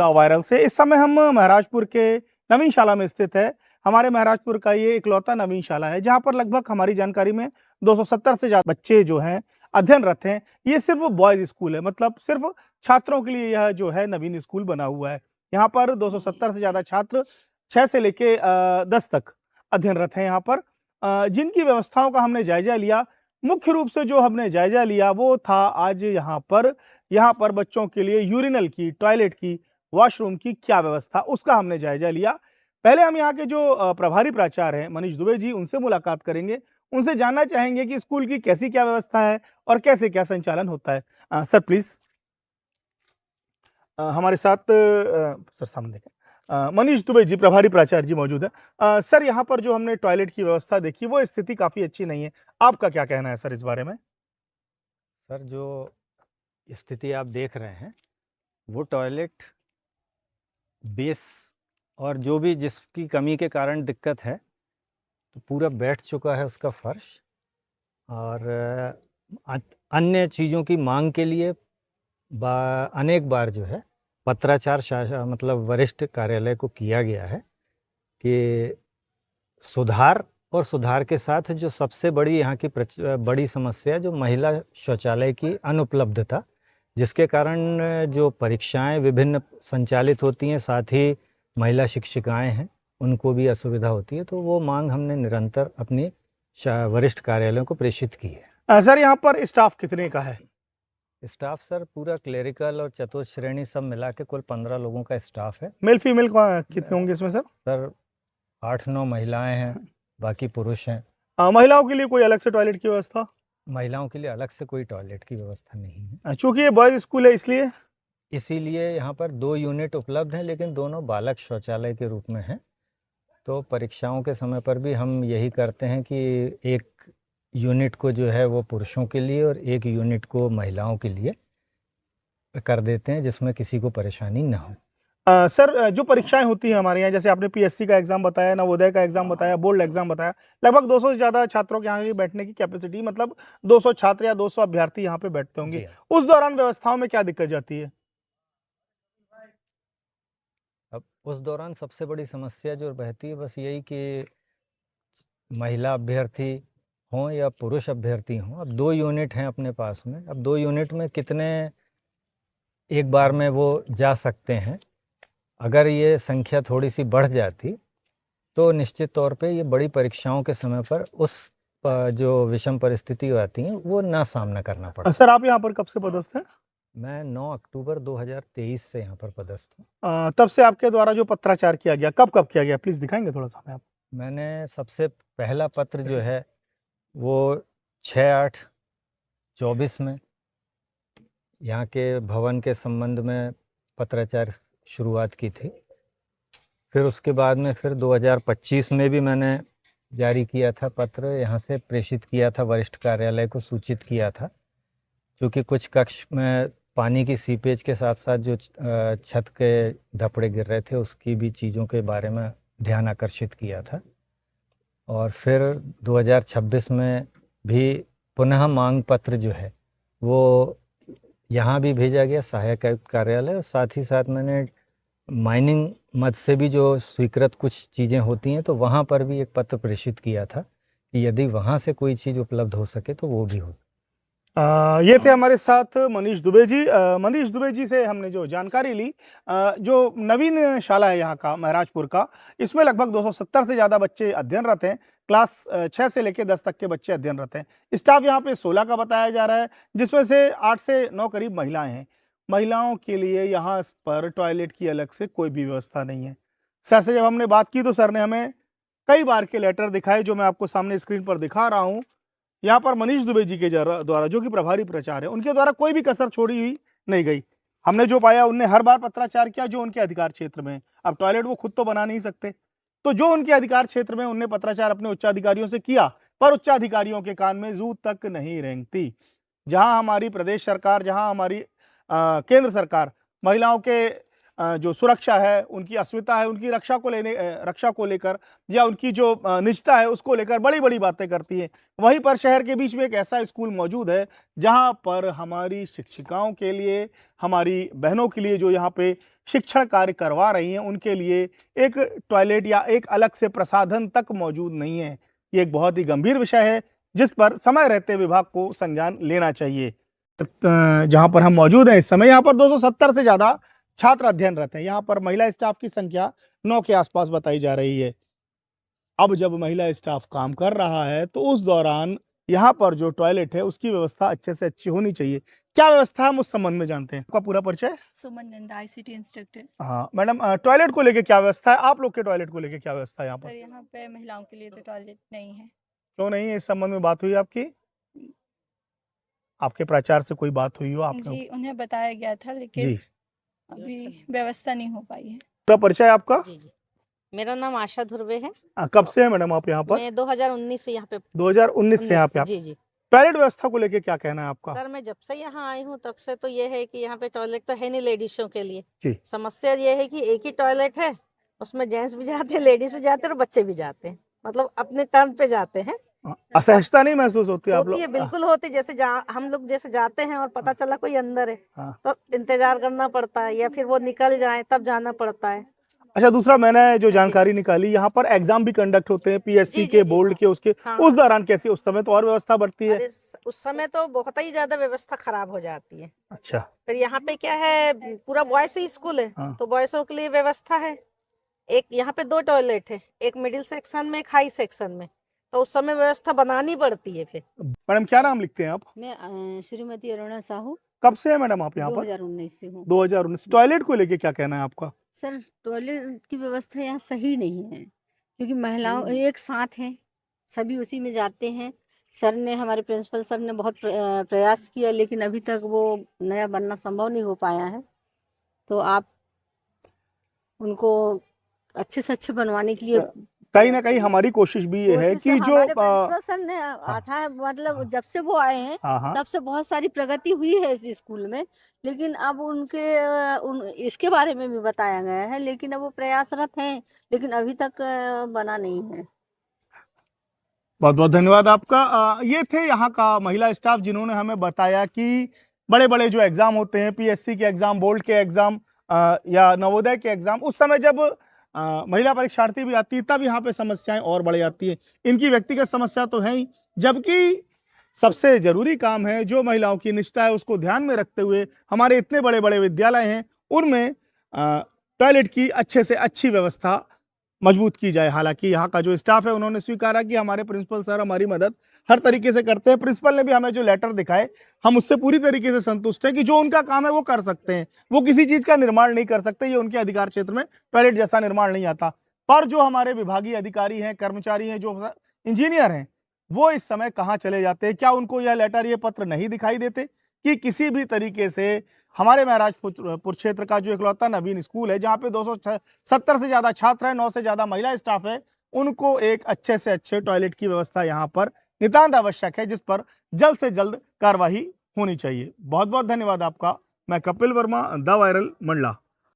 Viral से। इस समय हम महाराजपुर के नवीन शाला में स्थित है। हमारे महाराजपुर का ये इकलौता नवीन शाला है जहाँ पर लगभग हमारी जानकारी में 270 से ज़्यादा बच्चे जो हैं अध्ययनरत हैं। ये सिर्फ बॉयज़ स्कूल है, मतलब सिर्फ छात्रों के लिए यह जो है नवीन स्कूल बना हुआ है। यहाँ पर 270 से ज़्यादा छात्र 6 से लेके 10 तक अध्ययनरत हैं यहाँ पर। जिनकी व्यवस्थाओं का हमने जायजा लिया, मुख्य रूप से जो हमने जायजा लिया वो था आज यहाँ पर बच्चों के लिए यूरिनल की, टॉयलेट की, वॉशरूम की क्या व्यवस्था, उसका हमने जायजा लिया। पहले हम यहाँ के जो प्रभारी प्राचार्य हैं मनीष दुबे जी, उनसे मुलाकात करेंगे। उनसे जानना चाहेंगे कि स्कूल की कैसी क्या व्यवस्था है और कैसे क्या संचालन होता है। सर प्लीज हमारे साथ सर सामने देखें, मनीष दुबे जी, प्रभारी प्राचार्य जी मौजूद है। सर यहाँ पर जो हमने टॉयलेट की व्यवस्था देखी वो स्थिति काफ़ी अच्छी नहीं है, आपका क्या कहना है सर इस बारे में? सर, जो स्थिति आप देख रहे हैं वो टॉयलेट बेस और जो भी जिसकी कमी के कारण दिक्कत है तो पूरा बैठ चुका है उसका फर्श। और अन्य चीज़ों की मांग के लिए अनेक बार जो है पत्राचार मतलब वरिष्ठ कार्यालय को किया गया है कि सुधार के साथ जो सबसे बड़ी यहाँ की बड़ी समस्या जो महिला शौचालय की अनुपलब्धता, जिसके कारण जो परीक्षाएं विभिन्न संचालित होती हैं, साथ ही महिला शिक्षिकाएं हैं उनको भी असुविधा होती है। तो वो मांग हमने निरंतर अपनी वरिष्ठ कार्यालयों को प्रेषित की है। सर यहाँ पर स्टाफ कितने का है? स्टाफ सर पूरा क्लेरिकल और चतुर्थ श्रेणी सब मिला के कुल 15 लोगों का स्टाफ है। मेल फीमेल कितने होंगे इसमें सर? सर 8-9 महिलाएं हैं, बाकी पुरुष हैं। महिलाओं के लिए कोई अलग से टॉयलेट की व्यवस्था? महिलाओं के लिए अलग से कोई टॉयलेट की व्यवस्था नहीं है। चूंकि ये बॉयज स्कूल है इसीलिए यहाँ पर 2 यूनिट उपलब्ध हैं, लेकिन दोनों बालक शौचालय के रूप में हैं। तो परीक्षाओं के समय पर भी हम यही करते हैं कि एक यूनिट को जो है वो पुरुषों के लिए और एक यूनिट को महिलाओं के लिए कर देते हैं, जिसमें किसी को परेशानी ना हो। सर जो परीक्षाएं होती हैं हमारे यहाँ, जैसे आपने पीएससी का एग्जाम बताया, नवोदय का एग्जाम बताया, बोर्ड एग्जाम बताया, लगभग 200 से ज़्यादा छात्रों के यहाँ की बैठने की कैपेसिटी, मतलब 200 छात्र या 200 अभ्यर्थी यहाँ पे बैठते होंगे। उस दौरान व्यवस्थाओं में क्या दिक्कत जाती है? अब उस दौरान सबसे बड़ी समस्या जो रहती है बस यही कि महिला अभ्यर्थी हों या पुरुष अभ्यर्थी हों। अब 2 यूनिट हैं अपने पास में, अब 2 यूनिट में कितने एक बार में वो जा सकते हैं। अगर ये संख्या थोड़ी सी बढ़ जाती तो निश्चित तौर पे ये बड़ी परीक्षाओं के समय पर उस जो विषम परिस्थिति आती हैं वो ना सामना करना पड़ता। सर आप यहाँ पर कब से पदस्थ हैं? मैं 9 अक्टूबर 2023 से यहाँ पर पदस्थ हूँ। तब से आपके द्वारा जो पत्राचार किया गया, कब कब किया गया, प्लीज़ दिखाएंगे थोड़ा सा हमें आप? मैंने सबसे पहला पत्र जो है वो 6/8/24 में यहाँ के भवन के संबंध में पत्राचार शुरुआत की थी। फिर उसके बाद में फिर 2025 में भी मैंने जारी किया था पत्र, यहाँ से प्रेषित किया था, वरिष्ठ कार्यालय को सूचित किया था, क्योंकि कुछ कक्ष में पानी की सीपेज के साथ साथ जो छत के धपड़े गिर रहे थे उसकी भी चीज़ों के बारे में ध्यान आकर्षित किया था। और फिर 2026 में भी पुनः मांग पत्र जो है वो यहाँ भी भेजा गया सहायक आयुक्त कार्यालय, और साथ ही साथ मैंने माइनिंग मद से भी जो स्वीकृत कुछ चीज़ें होती हैं तो वहाँ पर भी एक पत्र प्रेषित किया था कि यदि वहाँ से कोई चीज़ उपलब्ध हो सके तो वो भी हो। ये थे हमारे साथ मनीष दुबे जी। मनीष दुबे जी से हमने जो जानकारी ली, जो नवीन शाला है यहाँ का महाराजपुर का, इसमें लगभग 270 से ज़्यादा बच्चे अध्ययनरत हैं। क्लास 6 से लेकर 10 तक के बच्चे अध्ययनरत हैं। स्टाफ यहाँ पे 16 का बताया जा रहा है, जिसमें से 8 से 9 करीब महिलाएं हैं। महिलाओं के लिए यहाँ पर टॉयलेट की अलग से कोई भी व्यवस्था नहीं है। सर से जब हमने बात की तो सर ने हमें कई बार के लेटर दिखाए, जो मैं आपको सामने स्क्रीन पर दिखा रहा हूँ। यहाँ पर मनीष दुबे जी के द्वारा, जो कि प्रभारी प्राचार्य है, उनके द्वारा कोई भी कसर छोड़ी हुई नहीं गई। हमने जो पाया, उनने हर बार पत्राचार किया जो उनके अधिकार क्षेत्र में है। अब टॉयलेट वो खुद तो बना नहीं सकते, तो जो उनके अधिकार क्षेत्र में उनने पत्राचार अपने उच्चाधिकारियों से किया, पर उच्चाधिकारियों के कान में जू तक नहीं रेंगती। जहां हमारी प्रदेश सरकार, जहां हमारी केंद्र सरकार महिलाओं के जो सुरक्षा है, उनकी अस्मिता है, उनकी रक्षा को लेकर या उनकी जो निजता है उसको लेकर बड़ी-बड़ी बातें करती हैं। वहीं पर शहर के बीच में एक ऐसा स्कूल मौजूद है जहाँ पर हमारी शिक्षिकाओं के लिए, हमारी बहनों के लिए जो यहाँ पे शिक्षण कार्य करवा रही हैं, उनके लिए एक टॉयलेट या एक अलग से प्रसाधन तक मौजूद नहीं है। ये एक बहुत ही गंभीर विषय है जिस पर समय रहते विभाग को संज्ञान लेना चाहिए। जहाँ पर हम मौजूद हैं इस समय, यहाँ पर 270 से ज़्यादा छात्र अध्ययनरत हैं। यहाँ पर महिला स्टाफ की संख्या 9 के आसपास बताई जा रही है। अब जब महिला स्टाफ काम कर रहा है तो उस दौरान यहाँ पर जो टॉयलेट है उसकी व्यवस्था अच्छे से अच्छी होनी चाहिए। क्या व्यवस्था है हम उस संबंध में जानते हैं। आपका पूरा परिचय? सुमन नंदा, आईसीटी इंस्ट्रक्टर। हाँ मैडम, टॉयलेट को लेके क्या व्यवस्था है? आप लोग के टॉयलेट को लेके क्या व्यवस्था है यहाँ सर पर? यहाँ पे महिलाओं के लिए तो टॉयलेट नहीं है। क्यों नहीं है? इस संबंध में बात हुई आपकी? आपके प्राचार्य से कोई बात हुई हो आपने? जी उन्हें बताया गया था लेकिन जी, अभी व्यवस्था नहीं हो पाई है। पूरा परिचय आपका? जी जी मेरा नाम आशा धुर्वे है। कब से है मैडम आप यहाँ पर? मैं 2019 से यहाँ पे 2019 से यहाँ पे आप। जी जी टॉयलेट व्यवस्था को लेके क्या कहना है आपका? सर, मैं जब से यहाँ आई हूँ तब से तो ये है कि यहाँ पे टॉयलेट तो है नहीं लेडीजों के लिए। जी। समस्या ये है कि एक ही टॉयलेट है, उसमें जेंट्स भी जाते हैं, लेडीज भी जाते हैं और बच्चे भी जाते हैं, मतलब अपने टर्न पे जाते हैं। असहजता नहीं महसूस होती आप लोग? होती है, बिल्कुल होती है। जैसे हम लोग जैसे जाते हैं और पता चला कोई अंदर है हाँ। तो इंतजार करना पड़ता है या फिर वो निकल जाए तब जाना पड़ता है। अच्छा, दूसरा मैंने जो जानकारी निकाली, यहाँ पर एग्जाम भी कंडक्ट होते हैं पीएससी जी, के, जी, बोर्ड हाँ। के, उसके हाँ, उस दौरान कैसी? उस समय तो और व्यवस्था बढ़ती है। अरे उस समय तो बहुत ही ज्यादा व्यवस्था खराब हो जाती है। अच्छा। फिर यहाँ पे क्या है, पूरा बॉयज ही स्कूल है। हाँ। तो बॉयजों के लिए व्यवस्था है। एक यहाँ पे 2 टॉयलेट है, एक मिडिल सेक्शन में, एक हाई सेक्शन में। तो उस समय व्यवस्था बनानी पड़ती है। फिर मैडम क्या नाम लिखते हैं आप? मैं श्रीमती अरुणा साहू, कब से है मैडम आप यहाँ पर? 2019 से हूँ। 2019। टॉयलेट को लेके क्या कहना है आपका? सर टॉयलेट की व्यवस्था यहाँ सही नहीं है क्योंकि महिलाओं एक साथ हैं, सभी उसी में जाते हैं। सर ने, हमारे प्रिंसिपल सर ने बहुत प्रयास किया लेकिन अभी तक वो नया बनना संभव नहीं हो पाया है। तो आप उनको अच्छे से अच्छे बनवाने के लिए कहीं ना कहीं हमारी कोशिश भी ये है कि जो हमारे प्रिंसिपल सर ने आता है, मतलब जब से वो आए हैं हाँ तब से बहुत सारी प्रगति हुई है इस स्कूल में। लेकिन अब इसके बारे में भी बताया गया है, लेकिन अब वो प्रयासरत हैं, लेकिन अभी तक बना नहीं है। बहुत बहुत धन्यवाद आपका। ये थे यहाँ का महिला स्टाफ जिन्होंने हमें बताया कि बड़े बड़े जो एग्जाम होते हैं, पीएससी के एग्जाम, बोर्ड के एग्जाम या नवोदय के एग्जाम, उस समय जब महिला परीक्षार्थी भी आती है तब यहाँ पे समस्याएं और बढ़ जाती हैं। इनकी व्यक्तिगत समस्या तो है ही, जबकि सबसे जरूरी काम है जो महिलाओं की निष्ठा है उसको ध्यान में रखते हुए हमारे इतने बड़े बड़े विद्यालय हैं उनमें टॉयलेट की अच्छे से अच्छी व्यवस्था मजबूत की जाए। हालांकि यहाँ का जो स्टाफ है उन्होंने स्वीकारा कि हमारे प्रिंसिपल सर हमारी मदद हर तरीके से करते हैं। प्रिंसिपल ने भी हमें जो लेटर दिखाए, हम उससे पूरी तरीके से संतुष्ट हैं कि जो उनका काम है वो कर सकते हैं। वो किसी चीज का निर्माण नहीं कर सकते, ये उनके अधिकार क्षेत्र में टॉयलेट जैसा निर्माण नहीं आता। पर जो हमारे विभागीय अधिकारी हैं, कर्मचारी हैं, जो इंजीनियर हैं, वो इस समय कहाँ चले जाते हैं? क्या उनको यह लेटर, ये पत्र नहीं दिखाई देते कि किसी भी तरीके से हमारे महराजपुर क्षेत्र का जो इकलौता नवीन स्कूल है जहाँ पे 270 से ज्यादा छात्र हैं, 9 से ज्यादा महिला स्टाफ है, उनको एक अच्छे से अच्छे टॉयलेट की व्यवस्था यहाँ पर नितांत आवश्यक है, जिस पर जल्द से जल्द कार्रवाई होनी चाहिए। बहुत बहुत धन्यवाद आपका। मैं कपिल वर्मा, द वायरल, मंडला।